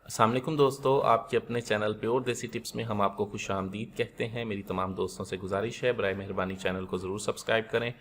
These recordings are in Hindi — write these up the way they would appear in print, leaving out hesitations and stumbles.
अस्सलाम वालेकुम दोस्तों, आपके अपने चैनल प्योर देसी टिप्स में हम आपको खुशामदीद कहते हैं। मेरी तमाम दोस्तों से गुजारिश है, बराए मेहरबानी चैनल को ज़रूर सब्सक्राइब करें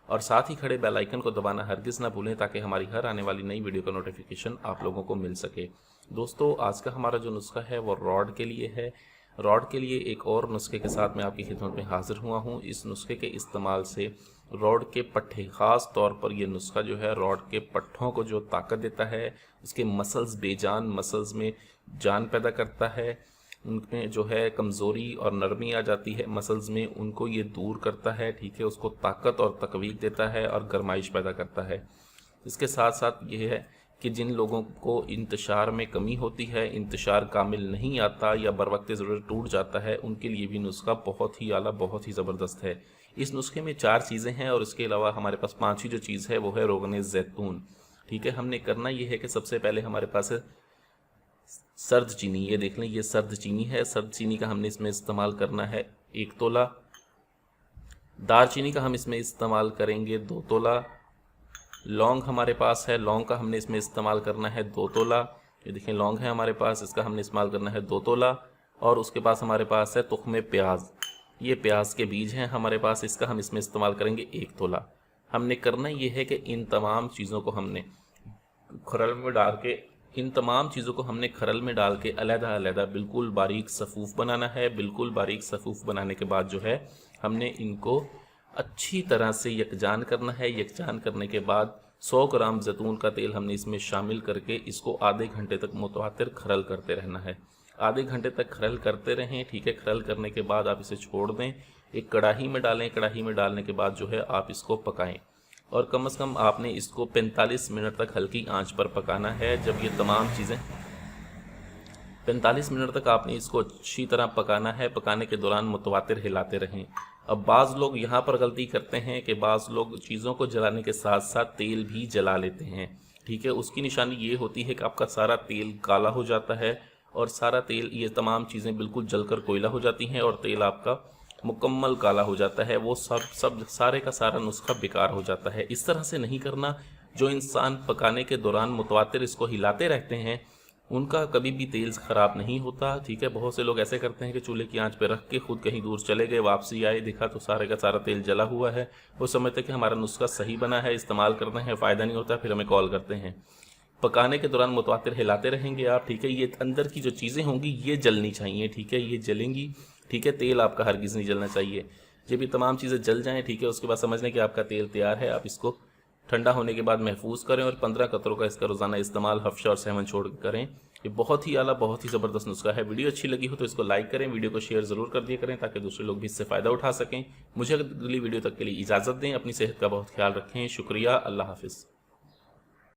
और साथ ही खड़े बेल आइकन को दबाना हरगिज़ ना भूलें ताकि हमारी हर आने वाली नई वीडियो का नोटिफिकेशन आप लोगों को मिल सके। दोस्तों, आज का हमारा जो नुस्खा है वो रॉड के लिए है। रॉड के लिए एक और नुस्खे के साथ मैं आपकी खिदमत में हाजिर हुआ हूँ। इस नुस्खे के इस्तेमाल से रॉड के पट्टे, ख़ास तौर पर यह नुस्खा जो है रॉड के पट्ठों को जो ताकत देता है, उसके मसल्स, बेजान मसल्स में जान पैदा करता है, उनमें जो है कमज़ोरी और नरमी आ जाती है मसल्स में, उनको ये दूर करता है। ठीक है, उसको ताकत और तकवीक देता है और गर्माइश पैदा करता है। इसके साथ साथ ये है कि जिन लोगों को इंतशार में कमी होती है, इंतशार कामिल नहीं आता या बर वक्त ज़रूरत टूट जाता है, उनके लिए भी नुस्खा बहुत ही आला, बहुत ही ज़बरदस्त है। इस नुस्खे में 4 चीज़ें हैं और इसके अलावा हमारे पास 5वीं जो चीज़ है वो है रोगन ज़ैतून। ठीक है, हमने करना ये है कि सबसे पहले हमारे पास है सर्द चीनी। ये देख लें, ये सर्द चीनी है। सर्द चीनी का हमने इसमें इस्तेमाल करना है 1 तोला। दार चीनी का हम इसमें इस्तेमाल करेंगे 2 तोला। लौंग हमारे पास है, लौंग का हमने इसमें इस्तेमाल करना है 2 तोला। ये देखें, लौंग है हमारे पास, इसका हमने इस्तेमाल करना है 2 तोला। और उसके पास हमारे पास है तुख्मे प्याज। ये प्याज के बीज हैं हमारे पास, इसका हम इसमें इस्तेमाल करेंगे 1 तोला। हमने करना ये है कि इन तमाम चीज़ों को हमने खरल में डाल के खरल में डाल के अलग-अलग बिल्कुल बारीक सफ़ूफ़ बनाना है। बिल्कुल बारीक सफ़ूफ़ बनाने के बाद जो है हमने इनको अच्छी तरह से यकजान करना है। यकजान करने के बाद 100 ग्राम जैतून का तेल हमने इसमें शामिल करके इसको आधे घंटे तक मुतवातिर खरल करते रहना है। आधे घंटे तक खरल करते रहें। ठीक है, खरल करने के बाद आप इसे छोड़ दें, एक कढ़ाई में डालें। कढ़ाई में डालने के बाद जो है आप इसको पकाएं और कम से कम आपने इसको 45 मिनट तक हल्की आंच पर पकाना है। जब ये तमाम चीज़ें 45 मिनट तक आपने इसको अच्छी तरह पकाना है। पकाने के दौरान मुतवातिर हिलाते रहें। अब बाज़ लोग यहाँ पर गलती करते हैं कि बाज़ लोग चीज़ों को जलाने के साथ साथ तेल भी जला लेते हैं। ठीक है, उसकी निशानी ये होती है कि आपका सारा तेल काला हो जाता है और सारा तेल, ये तमाम चीज़ें बिल्कुल जलकर कोयला हो जाती हैं और तेल आपका मुकम्मल काला हो जाता है। वो सब सारे का सारा नुस्खा बेकार हो जाता है। इस तरह से नहीं करना। जो इंसान पकाने के दौरान मुतवातिर इसको हिलाते रहते हैं उनका कभी भी तेल ख़राब नहीं होता। ठीक है, बहुत से लोग ऐसे करते हैं कि चूल्हे की आंच पे रख के खुद कहीं दूर चले गए, वापसी आए, देखा तो सारे का सारा तेल जला हुआ है। वो समझते कि हमारा नुस्खा सही बना है, इस्तेमाल करना है, फ़ायदा नहीं होता, फिर हमें कॉल करते हैं। पकाने के दौरान मुतवातिर हिलाते रहेंगे आप। ठीक है, ये अंदर की जो चीज़ें होंगी ये जलनी चाहिए। ठीक है, ये जलेंगी। ठीक है, तेल आपका हरगिज़ नहीं जलना चाहिए। जब ये तमाम चीज़ें जल जाएँ, ठीक है, उसके बाद समझ लें कि आपका तेल तैयार है। आप इसको ठंडा होने के बाद महफूज करें और 15 कतरों का इसका रोज़ाना इस्तेमाल हफ्शा और सहवन छोड़ कर करें। ये बहुत ही आला, बहुत ही ज़बरदस्त नुस्खा है। वीडियो अच्छी लगी हो तो इसको लाइक करें, वीडियो को शेयर ज़रूर कर दिया करें ताकि दूसरे लोग भी इससे फ़ायदा उठा सकें। मुझे अगली वीडियो तक के लिए इजाज़त दें। अपनी सेहत का बहुत ख्याल रखें। शुक्रिया। अल्लाह हाफ़िज़।